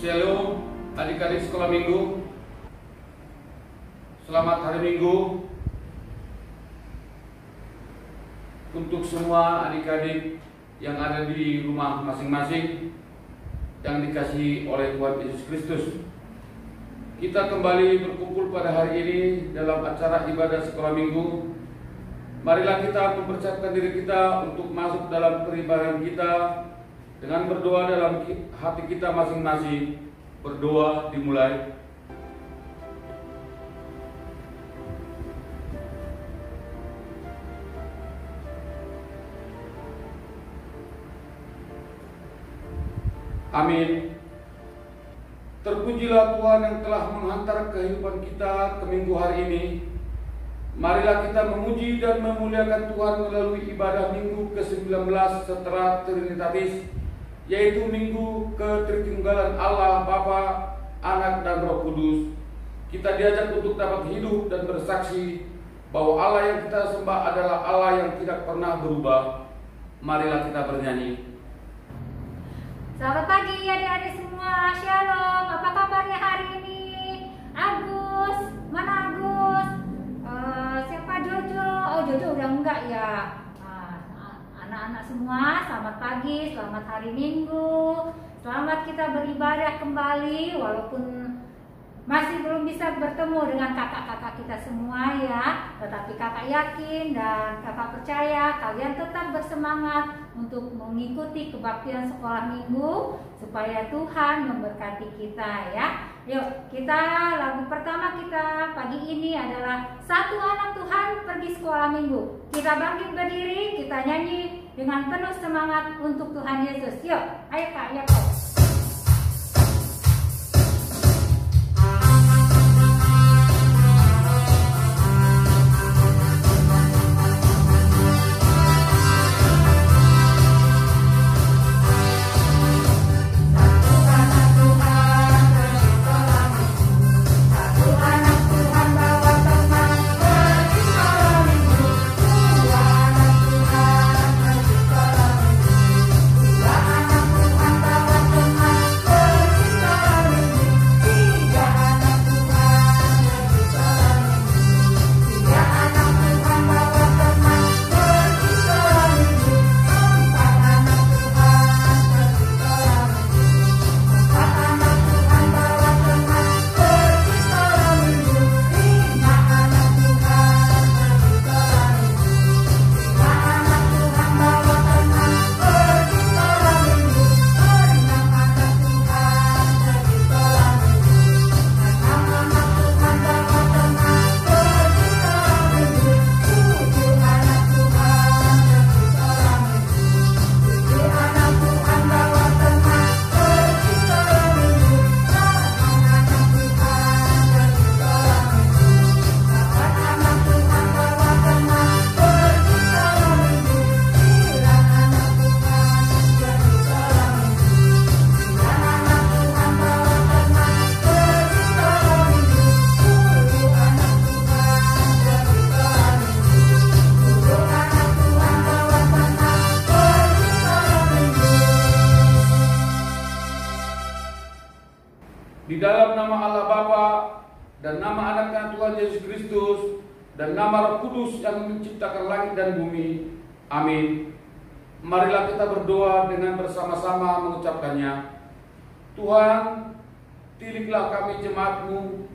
Shalom adik-adik sekolah minggu. Selamat hari Minggu untuk semua adik-adik yang ada di rumah masing-masing yang dikasihi oleh Tuhan Yesus Kristus. Kita kembali berkumpul pada hari ini dalam acara ibadah sekolah minggu. Marilah kita mempersiapkan diri kita untuk masuk dalam peribadahan kita dengan berdoa dalam hati kita masing-masing. Berdoa dimulai. Amin. Terpujilah Tuhan yang telah menghantar kehidupan kita ke minggu hari ini. Marilah kita memuji dan memuliakan Tuhan melalui ibadah minggu ke-19 setelah Trinitatis, yaitu minggu ketritunggalan Allah Bapa, Anak dan Roh Kudus. Kita diajak untuk dapat hidup dan bersaksi bahwa Allah yang kita sembah adalah Allah yang tidak pernah berubah. Marilah kita bernyanyi. Selamat pagi adik-adik semua, Shalom. Apa kabarnya hari ini? Agus, mana Agus? Siapa Jojo? Oh, Jojo udah enggak ya. Anak-anak semua, selamat pagi, selamat hari Minggu. Selamat kita beribadah kembali walaupun masih belum bisa bertemu dengan kakak-kakak kita semua ya. Tetapi kakak yakin dan kakak percaya kalian tetap bersemangat untuk mengikuti kebaktian sekolah minggu supaya Tuhan memberkati kita ya. Yuk, kita lagu pertama kita pagi ini adalah Satu Anak Tuhan Pergi Sekolah Minggu. Kita bangkit berdiri, kita nyanyi dengan penuh semangat untuk Tuhan Yesus. Yuk, ayo Kak, ya Kak. Di dalam nama Allah Bapa dan nama Anaknya Tuhan Yesus Kristus dan nama Roh Kudus yang menciptakan langit dan bumi. Amin. Marilah kita berdoa dengan bersama-sama mengucapkannya. Tuhan, tiliklah kami jemaat-Mu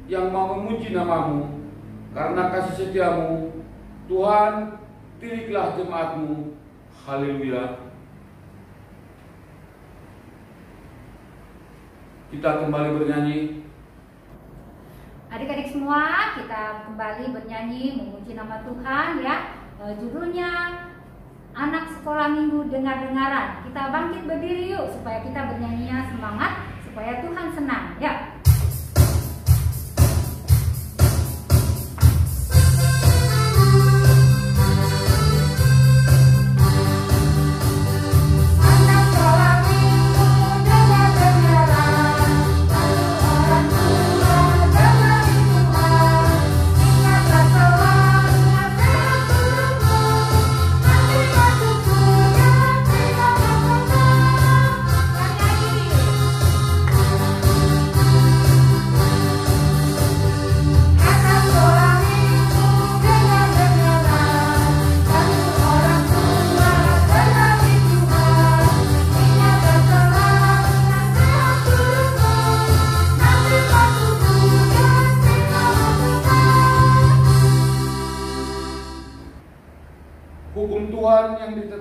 yang mau memuji nama-Mu karena kasih setia-Mu. Tuhan, tiliklah jemaat-Mu. Haleluya. Kita kembali bernyanyi. Adik-adik semua, kita kembali bernyanyi memuji nama Tuhan ya. Judulnya Anak Sekolah Minggu Dengar-dengaran. Kita bangkit berdiri yuk supaya kita bernyanyinya semangat, supaya Tuhan senang ya.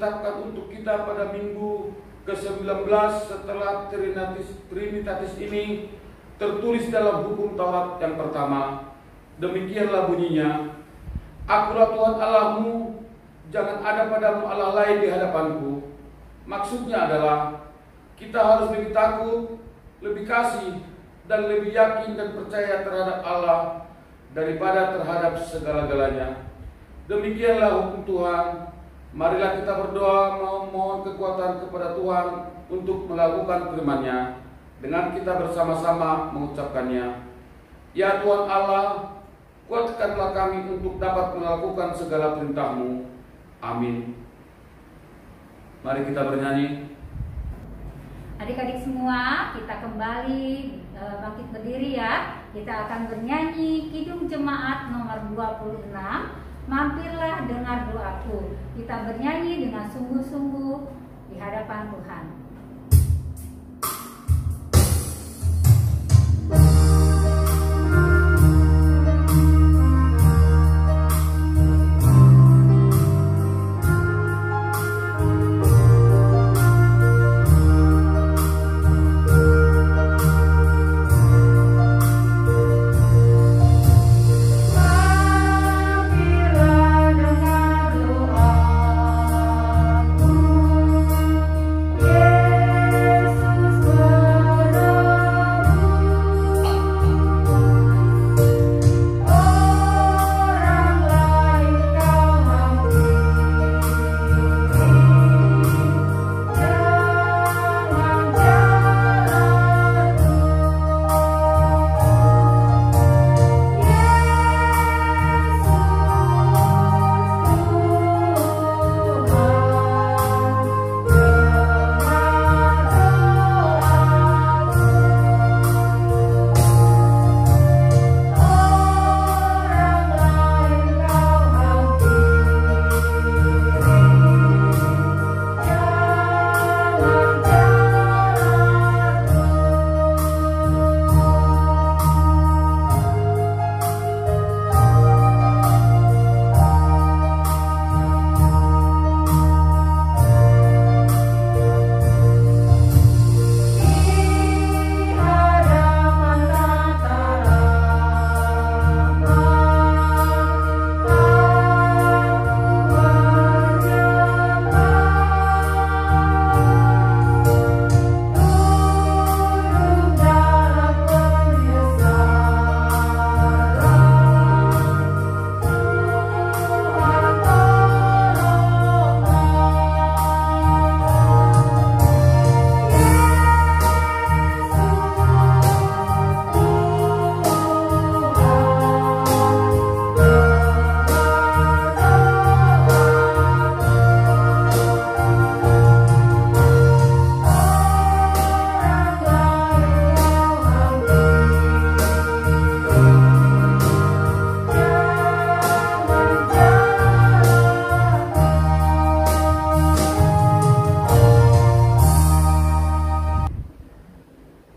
ditetapkan untuk kita pada minggu ke-19 setelah Trinitatis ini tertulis dalam hukum Taurat yang pertama. Demikianlah bunyinya, Akulah Tuhan Allahmu, jangan ada padamu Allah lain di hadapanku. Maksudnya adalah kita harus lebih takut, lebih kasih, dan lebih yakin dan percaya terhadap Allah daripada terhadap segala-galanya. Demikianlah hukum Tuhan. Marilah kita berdoa memohon kekuatan kepada Tuhan untuk melakukan firman-Nya dengan kita bersama-sama mengucapkannya. Ya Tuhan Allah, kuatkanlah kami untuk dapat melakukan segala perintah-Mu. Amin. Mari kita bernyanyi. Adik-adik semua, kita kembali bangkit berdiri ya. Kita akan bernyanyi Kidung Jemaat nomor 26. Mampirlah dengar doaku. Kita bernyanyi dengan sungguh-sungguh di hadapan Tuhan.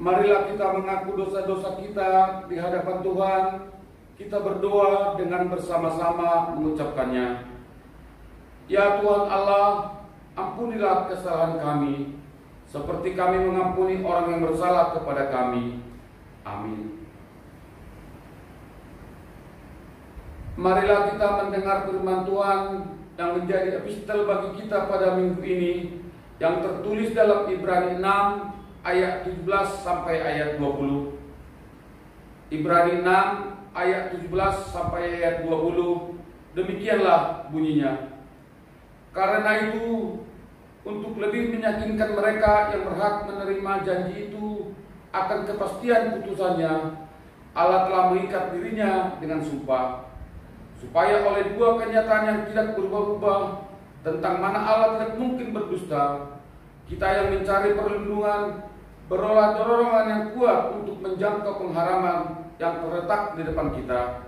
Marilah kita mengaku dosa-dosa kita di hadapan Tuhan. Kita berdoa dengan bersama-sama mengucapkannya. Ya Tuhan Allah, ampunilah kesalahan kami, seperti kami mengampuni orang yang bersalah kepada kami. Amin. Marilah kita mendengar firman Tuhan yang menjadi epistel bagi kita pada minggu ini, yang tertulis dalam Ibrani 6 ayat 17 sampai ayat 20. Ibrani 6 ayat 17 sampai ayat 20. Demikianlah bunyinya. Karena itu, untuk lebih meyakinkan mereka yang berhak menerima janji itu akan kepastian putusannya, Allah telah mengikat dirinya dengan sumpah, supaya oleh dua kenyataan yang tidak berubah-ubah tentang mana Allah tidak mungkin berdusta, kita yang mencari perlindungan beroleh dorongan yang kuat untuk menjangkau pengharapan yang terletak di depan kita.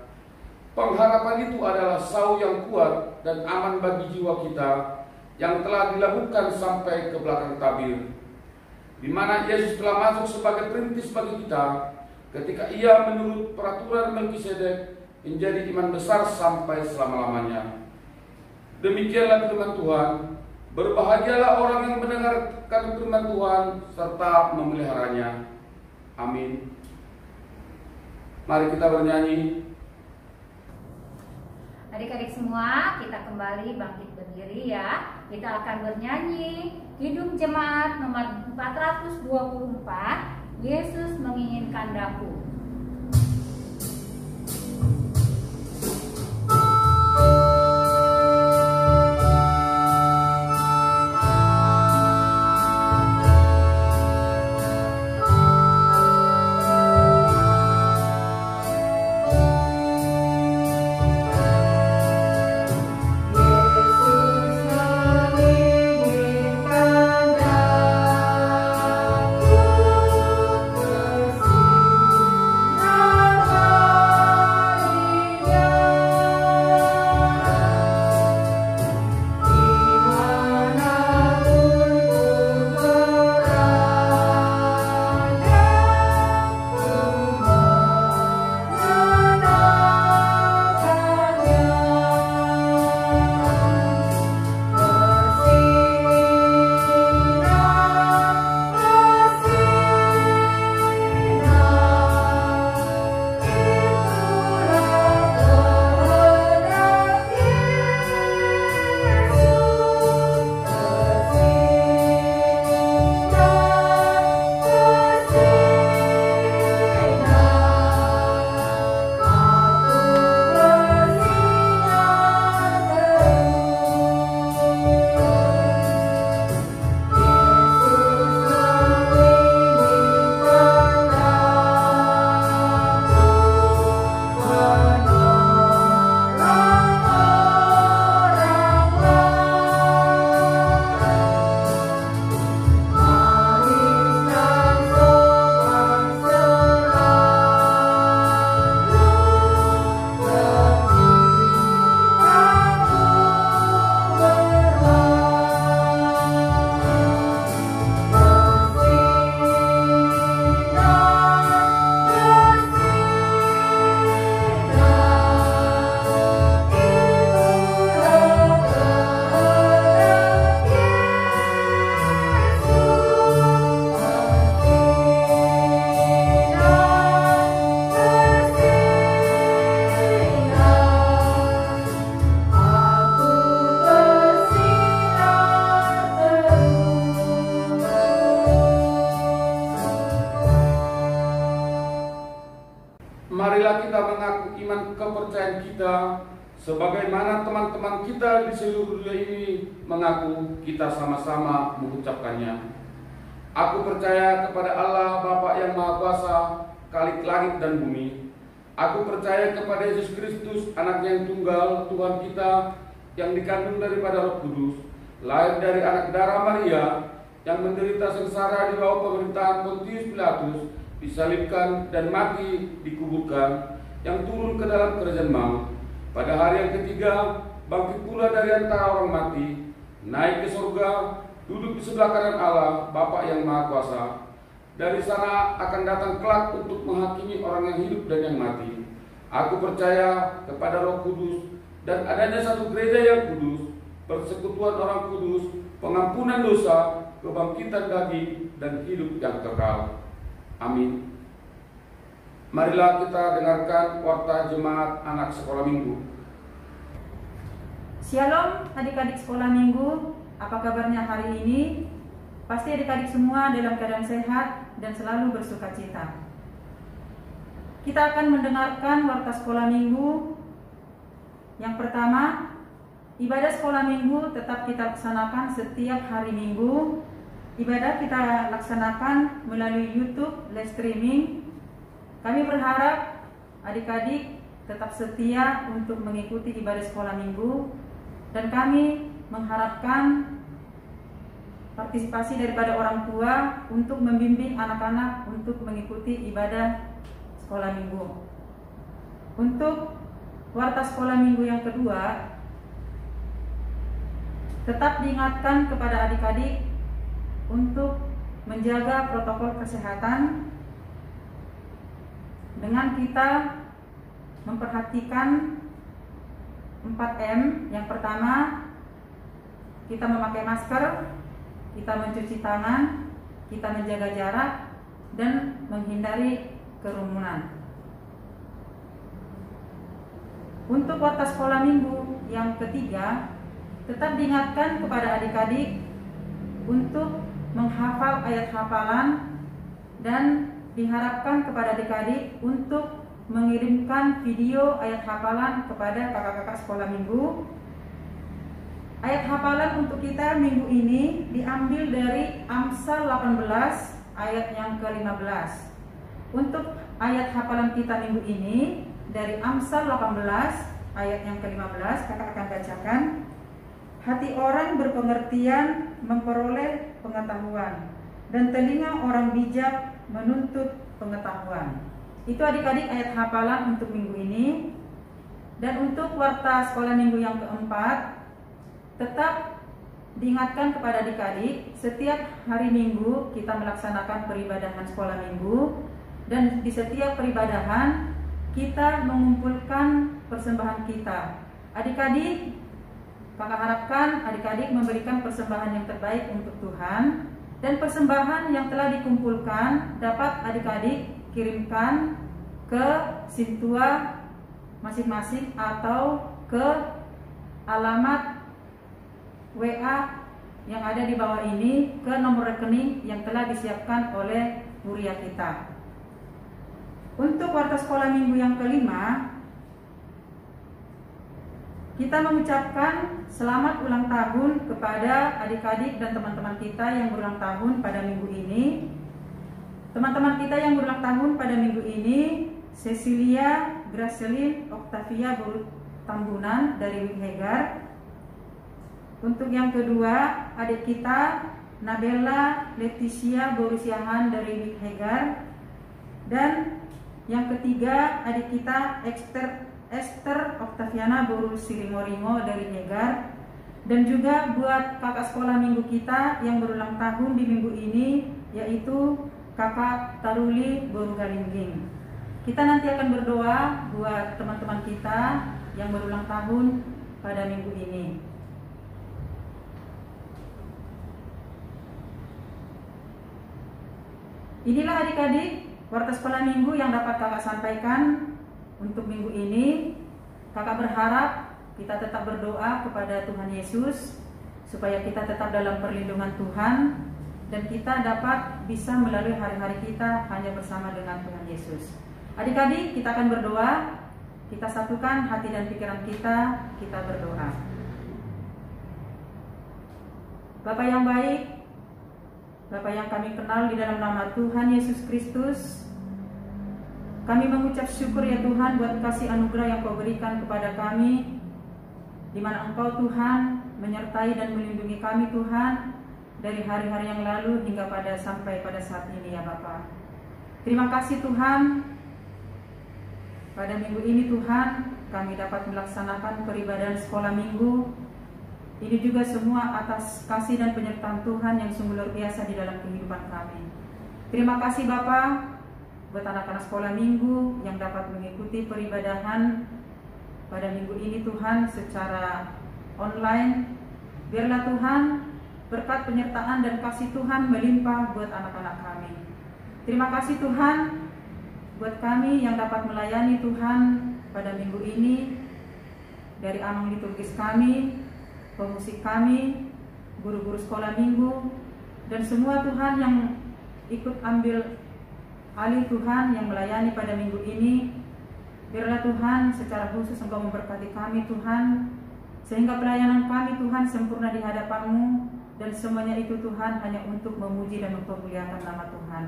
Pengharapan itu adalah sau yang kuat dan aman bagi jiwa kita yang telah dilakukan sampai ke belakang tabir, di mana Yesus telah masuk sebagai perintis bagi kita ketika Ia menurut peraturan Melkisedek menjadi imam besar sampai selama-lamanya. Demikianlah firman Tuhan. Berbahagialah orang yang mendengarkan firman Tuhan serta memeliharanya. Amin. Mari kita bernyanyi. Adik-adik semua, kita kembali bangkit berdiri ya. Kita akan bernyanyi Kidung Jemaat nomor 424, Yesus menginginkan daku. Marilah kita mengaku iman kepercayaan kita sebagaimana teman-teman kita di seluruh dunia ini mengaku. Kita sama-sama mengucapkannya. Aku percaya kepada Allah Bapa yang Maha Kuasa, Khalik langit dan bumi. Aku percaya kepada Yesus Kristus, Anaknya yang tunggal, Tuhan kita, yang dikandung daripada Roh Kudus, lahir dari anak darah Maria, yang menderita sengsara di bawah pemerintahan Pontius Pilatus, disalibkan dan mati, dikuburkan, yang turun ke dalam kerajaan maut. Pada hari yang ketiga, bangkit pula dari antara orang mati, naik ke surga, duduk di sebelah kanan Allah, Bapa yang Maha Kuasa. Dari sana akan datang kelak untuk menghakimi orang yang hidup dan yang mati. Aku percaya kepada Roh Kudus dan adanya satu gereja yang kudus, persekutuan orang kudus, pengampunan dosa, kebangkitan daging, dan hidup yang kekal. Amin. Marilah kita dengarkan warta jemaat anak sekolah minggu. Shalom adik-adik sekolah minggu, apa kabarnya hari ini? Pasti adik-adik semua dalam keadaan sehat dan selalu bersukacita. Kita akan mendengarkan warta sekolah minggu. Yang pertama, ibadah sekolah minggu tetap kita laksanakan setiap hari Minggu. Ibadah kita laksanakan melalui YouTube live streaming. Kami berharap adik-adik tetap setia untuk mengikuti ibadah sekolah minggu, dan kami mengharapkan partisipasi daripada orang tua untuk membimbing anak-anak untuk mengikuti ibadah sekolah minggu. Untuk warta sekolah minggu yang kedua, tetap diingatkan kepada adik-adik untuk menjaga protokol kesehatan dengan kita memperhatikan 4M. Yang pertama, kita memakai masker, kita mencuci tangan, kita menjaga jarak, dan menghindari kerumunan. Untuk warta sekolah minggu yang ketiga, tetap diingatkan kepada adik-adik untuk menghafal ayat hafalan dan diharapkan kepada adik-adik untuk mengirimkan video ayat hafalan kepada kakak-kakak sekolah minggu. Ayat hafalan untuk kita minggu ini diambil dari Amsal 18 ayat yang ke-15. Untuk ayat hafalan kita minggu ini dari Amsal 18 ayat yang ke-15, kakak akan bacakan. Hati orang berpengertian memperoleh pengetahuan, dan telinga orang bijak menuntut pengetahuan. Itu adik-adik ayat hafalan untuk minggu ini. Dan untuk warta sekolah minggu yang keempat, tetap diingatkan kepada adik-adik, setiap hari minggu kita melaksanakan peribadahan sekolah minggu, dan di setiap peribadahan kita mengumpulkan persembahan kita. Adik-adik, kakak harapkan adik-adik memberikan persembahan yang terbaik untuk Tuhan, dan persembahan yang telah dikumpulkan dapat adik-adik kirimkan ke Sintua masing-masing atau ke alamat WA yang ada di bawah ini, ke nomor rekening yang telah disiapkan oleh muria kita. Untuk warta sekolah minggu yang kelima, kita mengucapkan selamat ulang tahun kepada adik-adik dan teman-teman kita yang berulang tahun pada minggu ini. Teman-teman kita yang berulang tahun pada minggu ini, Cecilia Gracelin Octavia Tambunan dari Wikhegar. Untuk yang kedua, adik kita Nabella Leticia Borusiahan dari Wikhegar. Dan yang ketiga, adik kita Esther Octaviana Boru Siringoringo dari Hegar. Dan juga buat kakak sekolah minggu kita yang berulang tahun di minggu ini, yaitu kakak Taruli Boru Galingging. Kita nanti akan berdoa buat teman-teman kita yang berulang tahun pada minggu ini. Inilah adik-adik warta sekolah minggu yang dapat kakak sampaikan untuk minggu ini. Kakak berharap kita tetap berdoa kepada Tuhan Yesus supaya kita tetap dalam perlindungan Tuhan dan kita dapat bisa melalui hari-hari kita hanya bersama dengan Tuhan Yesus. Adik-adik, kita akan berdoa. Kita satukan hati dan pikiran kita berdoa. Bapa yang baik, Bapa yang kami kenal di dalam nama Tuhan Yesus Kristus, kami mengucap syukur ya Tuhan buat kasih anugerah yang Kau berikan kepada kami, di mana Engkau Tuhan menyertai dan melindungi kami Tuhan dari hari-hari yang lalu hingga sampai pada saat ini ya Bapa. Terima kasih Tuhan, pada minggu ini Tuhan kami dapat melaksanakan peribadahan sekolah minggu. Ini juga semua atas kasih dan penyertaan Tuhan yang sungguh luar biasa di dalam kehidupan kami. Terima kasih Bapa buat anak-anak sekolah minggu yang dapat mengikuti peribadahan pada minggu ini Tuhan secara online. Biarlah Tuhan berkat penyertaan dan kasih Tuhan melimpah buat anak-anak kami. Terima kasih Tuhan buat kami yang dapat melayani Tuhan pada minggu ini, dari amang liturgis kami, pemusik kami, guru-guru sekolah minggu, dan semua Tuhan yang ikut ambil alih Tuhan yang melayani pada minggu ini. Biarlah Tuhan secara khusus Engkau memberkati kami Tuhan, sehingga pelayanan kami Tuhan sempurna di hadapan-Mu, dan semuanya itu Tuhan hanya untuk memuji dan mempermuliakan nama Tuhan.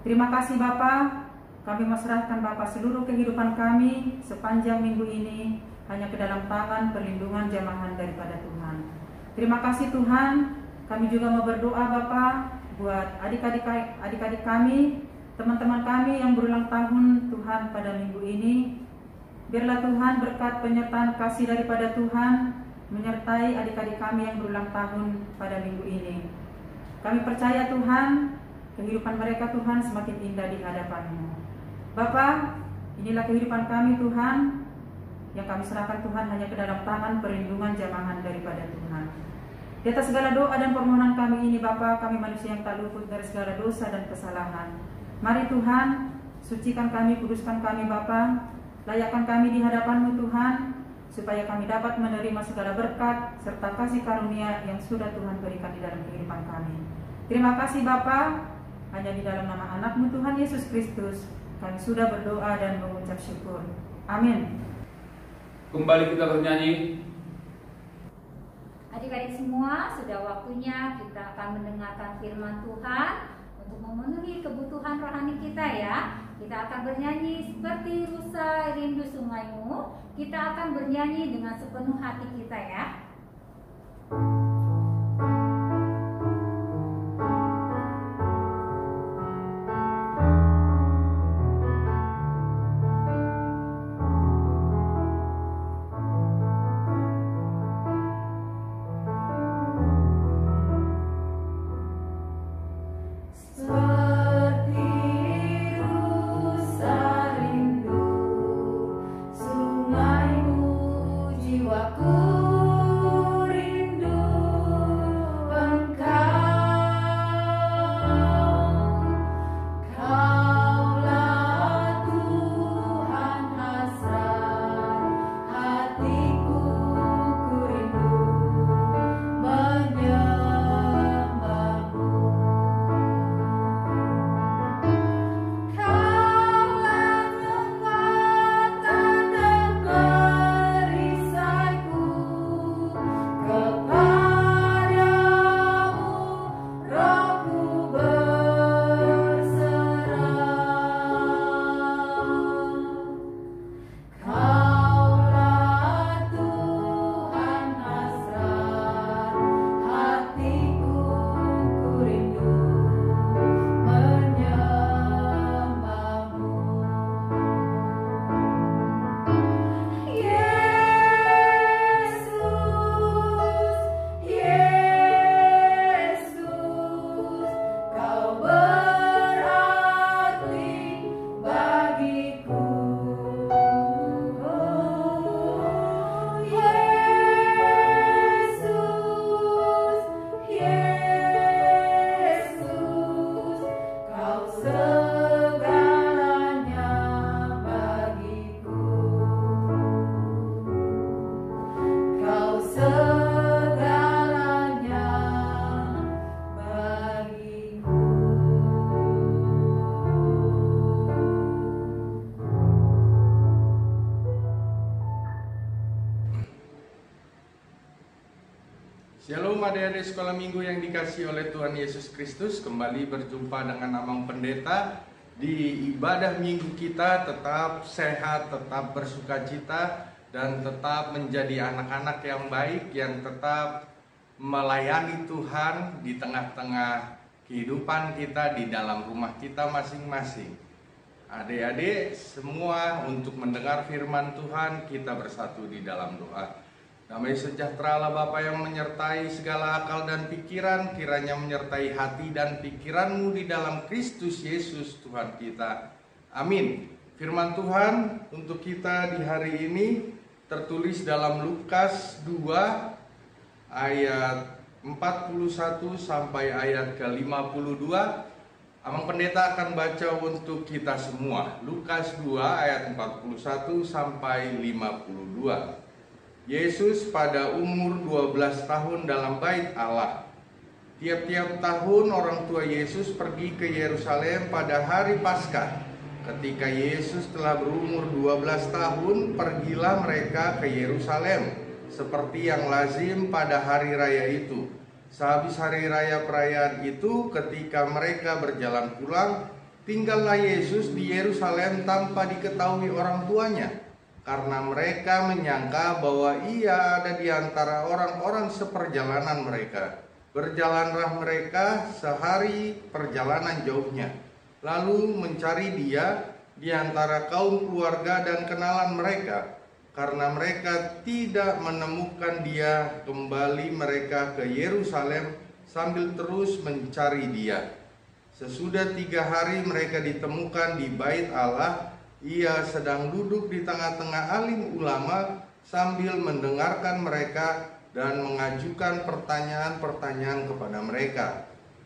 Terima kasih Bapa. Kami menyerahkan Bapa seluruh kehidupan kami sepanjang minggu ini hanya ke dalam tangan perlindungan jamahan daripada Tuhan. Terima kasih Tuhan. Kami juga mau berdoa Bapa buat adik-adik kami, teman-teman kami yang berulang tahun Tuhan pada minggu ini. Biarlah Tuhan berkat penyertaan kasih daripada Tuhan menyertai adik-adik kami yang berulang tahun pada minggu ini. Kami percaya Tuhan, kehidupan mereka Tuhan semakin indah di hadapan-Mu. Bapa, inilah kehidupan kami Tuhan, yang kami serahkan Tuhan hanya ke dalam tangan perlindungan jamahan daripada Tuhan. Di atas segala doa dan permohonan kami ini Bapa, kami manusia yang tak luput dari segala dosa dan kesalahan. Mari Tuhan, sucikan kami, kuduskan kami Bapa, layakkan kami di hadapan-Mu Tuhan, supaya kami dapat menerima segala berkat serta kasih karunia yang sudah Tuhan berikan di dalam kehidupan kami. Terima kasih Bapa, hanya di dalam nama anak-Mu Tuhan Yesus Kristus kami sudah berdoa dan mengucap syukur. Amin. Kembali kita bernyanyi. Adik-adik semua, sudah waktunya kita akan mendengarkan firman Tuhan untuk memenuhi kebutuhan rohani kita ya. Kita akan bernyanyi seperti rusa rindu sungaimu. Kita akan bernyanyi dengan sepenuh hati kita ya. Shalom adik-adik sekolah minggu yang dikasihi oleh Tuhan Yesus Kristus. Kembali berjumpa dengan Amang Pendeta di ibadah minggu kita. Tetap sehat, tetap bersukacita, dan tetap menjadi anak-anak yang baik, yang tetap melayani Tuhan di tengah-tengah kehidupan kita, di dalam rumah kita masing-masing. Adik-adik semua, untuk mendengar firman Tuhan, kita bersatu di dalam doa. Damai sejahtera Allah Bapa yang menyertai segala akal dan pikiran, kiranya menyertai hati dan pikiranmu di dalam Kristus Yesus Tuhan kita. Amin. Firman Tuhan untuk kita di hari ini tertulis dalam Lukas 2 ayat 41 sampai ayat ke-52. Amang Pendeta akan baca untuk kita semua. Lukas 2 ayat 41 sampai 52. Yesus pada umur 12 tahun dalam bait Allah. Tiap-tiap tahun orang tua Yesus pergi ke Yerusalem pada hari Paskah. Ketika Yesus telah berumur 12 tahun, pergilah mereka ke Yerusalem, seperti yang lazim pada hari raya itu. Sehabis hari raya perayaan itu, ketika mereka berjalan pulang, tinggallah Yesus di Yerusalem tanpa diketahui orang tuanya. Karena mereka menyangka bahwa ia ada di antara orang-orang seperjalanan mereka. Berjalanlah mereka sehari perjalanan jauhnya, lalu mencari dia di antara kaum keluarga dan kenalan mereka. Karena mereka tidak menemukan dia, kembali mereka ke Yerusalem sambil terus mencari dia. Sesudah 3 hari mereka ditemukan di bait Allah. Ia sedang duduk di tengah-tengah alim ulama sambil mendengarkan mereka, dan mengajukan pertanyaan-pertanyaan kepada mereka.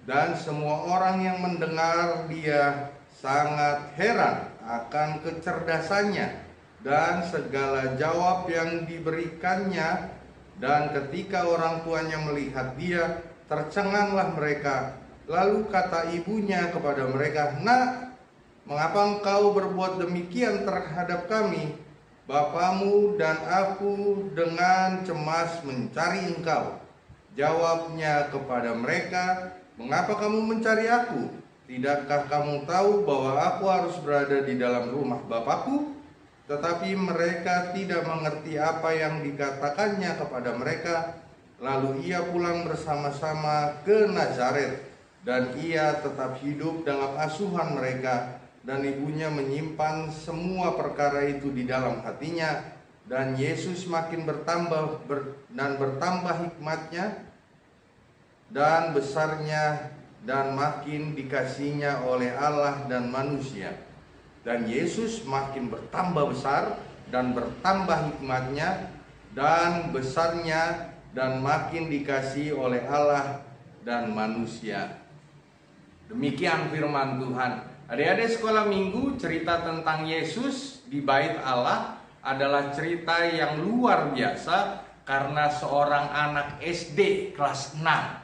Dan semua orang yang mendengar dia sangat heran akan kecerdasannya dan segala jawab yang diberikannya. Dan ketika orang tuanya melihat dia, tercenganglah mereka. Lalu kata ibunya kepada mereka, "Nak, mengapa engkau berbuat demikian terhadap kami? Bapamu dan aku dengan cemas mencari engkau." Jawabnya kepada mereka, "Mengapa kamu mencari aku? Tidakkah kamu tahu bahwa aku harus berada di dalam rumah Bapakku?" Tetapi mereka tidak mengerti apa yang dikatakannya kepada mereka. Lalu ia pulang bersama-sama ke Nazaret, dan ia tetap hidup dalam asuhan mereka. Dan ibunya menyimpan semua perkara itu di dalam hatinya. Dan Yesus makin bertambah bertambah hikmatnya dan besarnya, dan makin dikasihinya oleh Allah dan manusia. Dan Yesus makin bertambah besar dan bertambah hikmatnya dan besarnya, dan makin dikasihi oleh Allah dan manusia. Demikian firman Tuhan. Adik-adik sekolah minggu, cerita tentang Yesus di bait Allah adalah cerita yang luar biasa, karena seorang anak SD kelas 6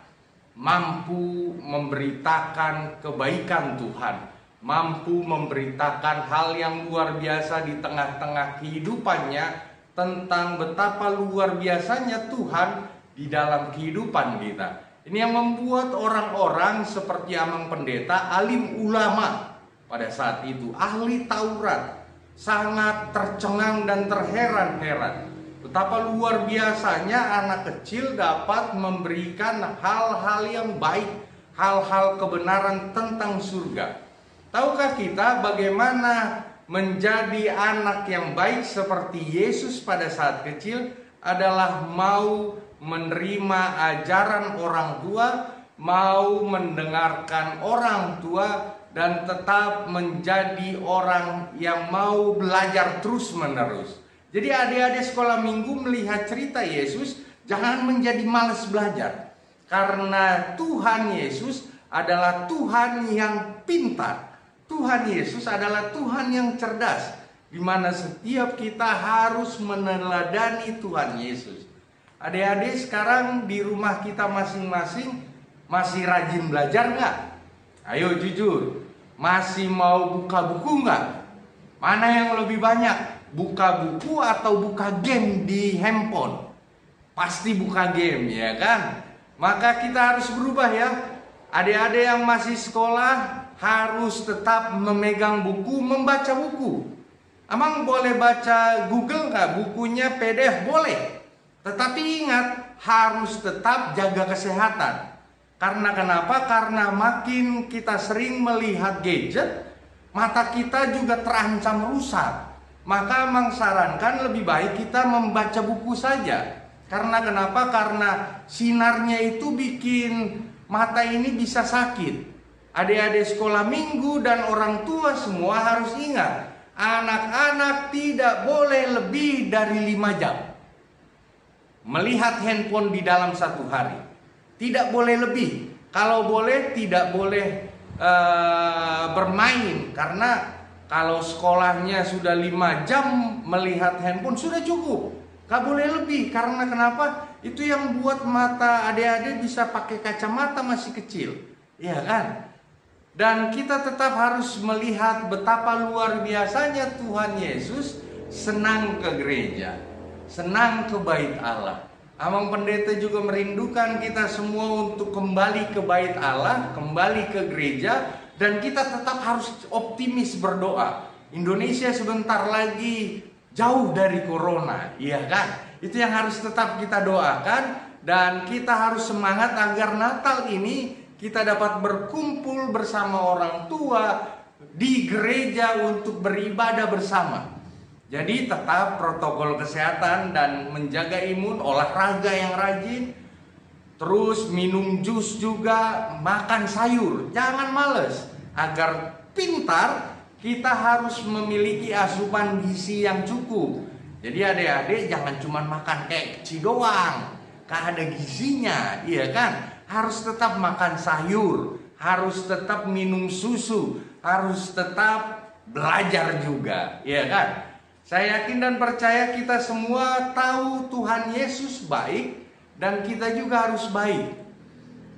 mampu memberitakan kebaikan Tuhan, mampu memberitakan hal yang luar biasa di tengah-tengah kehidupannya tentang betapa luar biasanya Tuhan di dalam kehidupan kita. Ini yang membuat orang-orang seperti Amang Pendeta, alim ulama pada saat itu, ahli Taurat, sangat tercengang dan terheran-heran. Betapa luar biasanya anak kecil dapat memberikan hal-hal yang baik, hal-hal kebenaran tentang surga. Tahukah kita bagaimana menjadi anak yang baik seperti Yesus pada saat kecil adalah mau menerima ajaran orang tua, mau mendengarkan orang tua, dan tetap menjadi orang yang mau belajar terus-menerus. Jadi adik-adik sekolah minggu melihat cerita Yesus, jangan menjadi malas belajar. Karena Tuhan Yesus adalah Tuhan yang pintar. Tuhan Yesus adalah Tuhan yang cerdas, di mana setiap kita harus meneladani Tuhan Yesus. Adik-adik sekarang di rumah kita masing-masing masih rajin belajar nggak? Ayo jujur, masih mau buka buku nggak? Mana yang lebih banyak? Buka buku atau buka game di handphone? Pasti buka game, ya kan? Maka kita harus berubah ya. Adik-adik yang masih sekolah harus tetap memegang buku, membaca buku. Amang boleh baca Google nggak? Bukunya PDF boleh. Tetapi ingat, harus tetap jaga kesehatan. Karena kenapa? Karena makin kita sering melihat gadget, mata kita juga terancam rusak. Maka Amang sarankan lebih baik kita membaca buku saja. Karena kenapa? Karena sinarnya itu bikin mata ini bisa sakit. Adik-adik sekolah minggu dan orang tua semua harus ingat, anak-anak tidak boleh lebih dari 5 jam melihat handphone di dalam satu hari. Tidak boleh lebih. Kalau boleh tidak boleh bermain. Karena kalau sekolahnya sudah 5 jam melihat handphone sudah cukup. Gak boleh lebih. Karena kenapa? Itu yang buat mata adik-adik bisa pakai kacamata masih kecil. Iya kan? Dan kita tetap harus melihat betapa luar biasanya Tuhan Yesus senang ke gereja, senang ke bait Allah. Amang Pendeta juga merindukan kita semua untuk kembali ke bait Allah, kembali ke gereja, dan kita tetap harus optimis berdoa. Indonesia sebentar lagi jauh dari corona, iya kan? Itu yang harus tetap kita doakan, dan kita harus semangat agar Natal ini kita dapat berkumpul bersama orang tua di gereja untuk beribadah bersama. Jadi tetap protokol kesehatan dan menjaga imun, olahraga yang rajin, terus minum jus juga, makan sayur, jangan males. Agar pintar, kita harus memiliki asupan gizi yang cukup. Jadi adik-adik jangan cuma makan kayak kecil doang. gak ada gizinya, iya kan? Harus tetap makan sayur, harus tetap minum susu, harus tetap belajar juga, iya kan? Saya yakin dan percaya kita semua tahu Tuhan Yesus baik dan kita juga harus baik.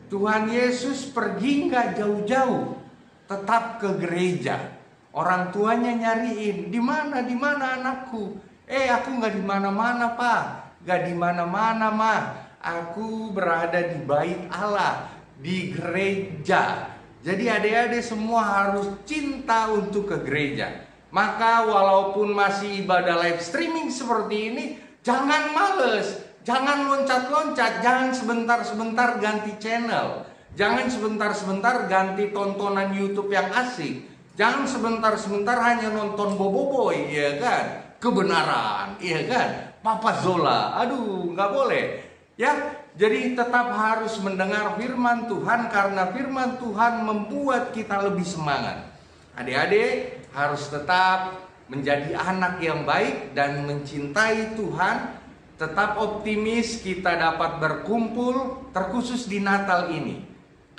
Tuhan Yesus pergi nggak jauh-jauh, tetap ke gereja. Orang tuanya nyariin, di mana anakku? Aku nggak di mana-mana, Pak. Nggak di mana-mana, Mah. Aku berada di bait Allah, di gereja. Jadi adik-adik semua harus cinta untuk ke gereja. Maka walaupun masih ibadah live streaming seperti ini, jangan males. Jangan loncat-loncat, jangan sebentar-sebentar ganti channel. Jangan sebentar-sebentar ganti tontonan YouTube yang asik. Jangan sebentar-sebentar hanya nonton Boboiboy, iya kan? Kebenaran, iya kan? Papa Zola, aduh nggak boleh. Ya, jadi tetap harus mendengar firman Tuhan karena firman Tuhan membuat kita lebih semangat. Adik-adik harus tetap menjadi anak yang baik dan mencintai Tuhan. Tetap optimis kita dapat berkumpul terkhusus di Natal ini.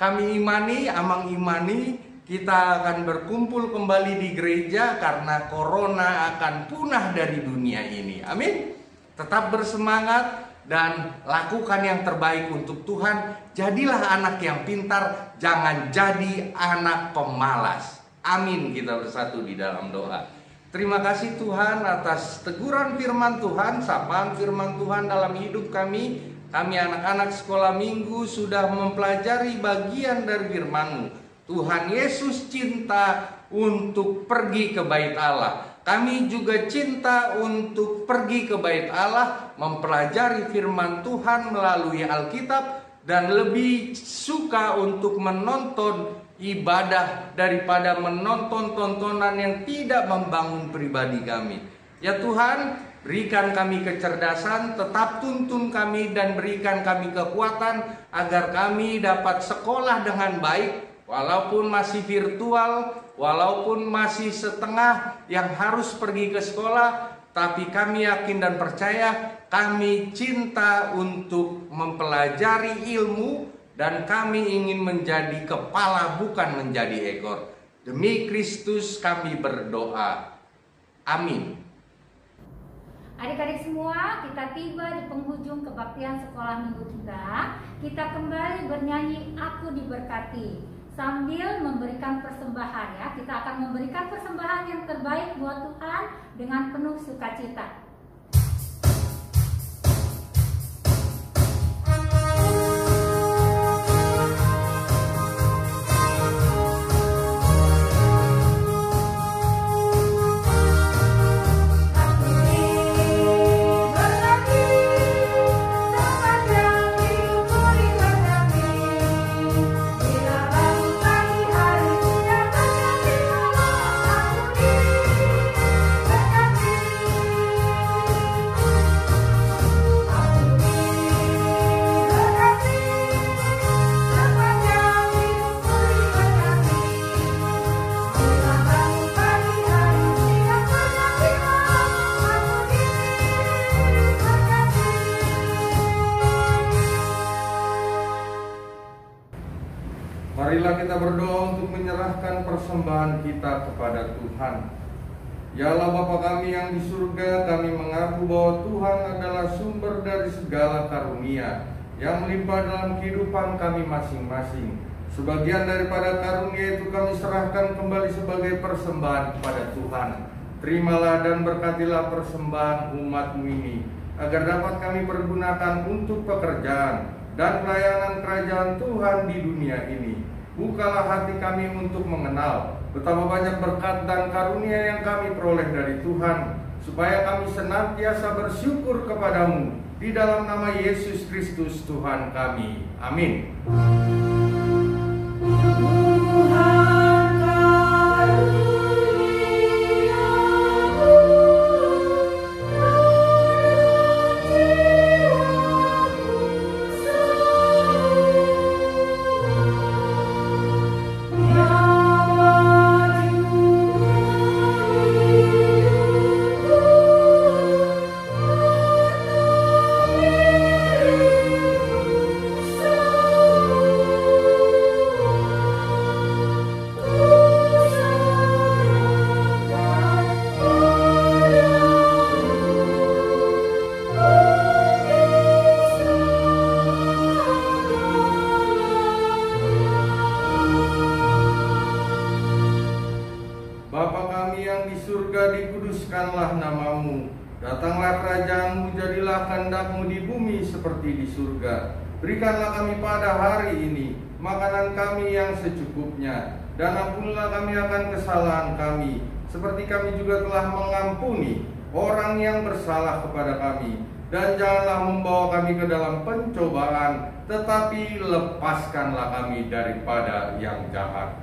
Kami imani, Amang imani, kita akan berkumpul kembali di gereja karena corona akan punah dari dunia ini. Amin. Tetap bersemangat dan lakukan yang terbaik untuk Tuhan. Jadilah anak yang pintar, jangan jadi anak pemalas. Amin, kita bersatu di dalam doa. Terima kasih Tuhan atas teguran firman Tuhan, sapaan firman Tuhan dalam hidup kami. Kami anak-anak sekolah minggu sudah mempelajari bagian dari firman-Mu. Tuhan Yesus cinta untuk pergi ke bait Allah. Kami juga cinta untuk pergi ke bait Allah, mempelajari firman Tuhan melalui Alkitab, dan lebih suka untuk menonton ibadah daripada menonton tontonan yang tidak membangun pribadi kami. Ya Tuhan, berikan kami kecerdasan, tetap tuntun kami dan berikan kami kekuatan agar kami dapat sekolah dengan baik, walaupun masih virtual, walaupun masih setengah yang harus pergi ke sekolah, tapi kami yakin dan percaya kami cinta untuk mempelajari ilmu. Dan kami ingin menjadi kepala bukan menjadi ekor. Demi Kristus kami berdoa. Amin. Adik-adik semua, kita tiba di penghujung kebaktian sekolah minggu kita. Kita kembali bernyanyi Aku Diberkati sambil memberikan persembahan ya. Kita akan memberikan persembahan yang terbaik buat Tuhan dengan penuh sukacita. Marilah kita berdoa untuk menyerahkan persembahan kita kepada Tuhan. Ya Allah Bapa kami yang di surga, kami mengaku bahwa Tuhan adalah sumber dari segala karunia yang melimpah dalam kehidupan kami masing-masing. Sebagian daripada karunia itu kami serahkan kembali sebagai persembahan kepada Tuhan. Terimalah dan berkatilah persembahan umat-Mu ini, agar dapat kami pergunakan untuk pekerjaan dan pelayanan kerajaan Tuhan di dunia ini. Bukalah hati kami untuk mengenal betapa banyak berkat dan karunia yang kami peroleh dari Tuhan, supaya kami senantiasa bersyukur kepadamu di dalam nama Yesus Kristus Tuhan kami. Amin. Amin. surga, dikuduskanlah namamu. Datanglah kerajaanmu, jadilah kehendak-mu di bumi seperti di surga. Berikanlah kami pada hari ini makanan kami yang secukupnya, dan ampunilah kami akan kesalahan kami, seperti kami juga telah mengampuni orang yang bersalah kepada kami. Dan janganlah membawa kami ke dalam pencobaan, tetapi lepaskanlah kami daripada yang jahat.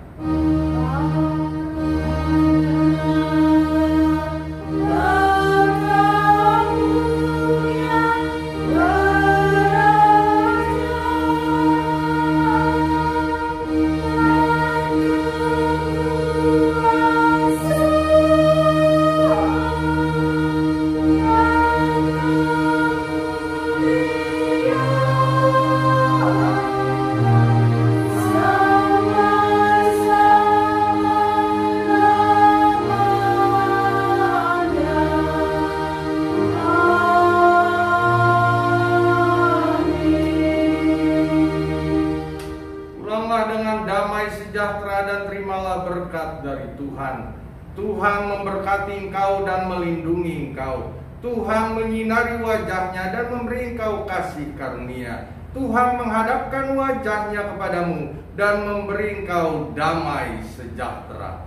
Tuhan memberkati engkau dan melindungi engkau. Tuhan menyinari wajahnya dan memberi engkau kasih karunia. Tuhan menghadapkan wajahnya kepadamu dan memberi engkau damai sejahtera.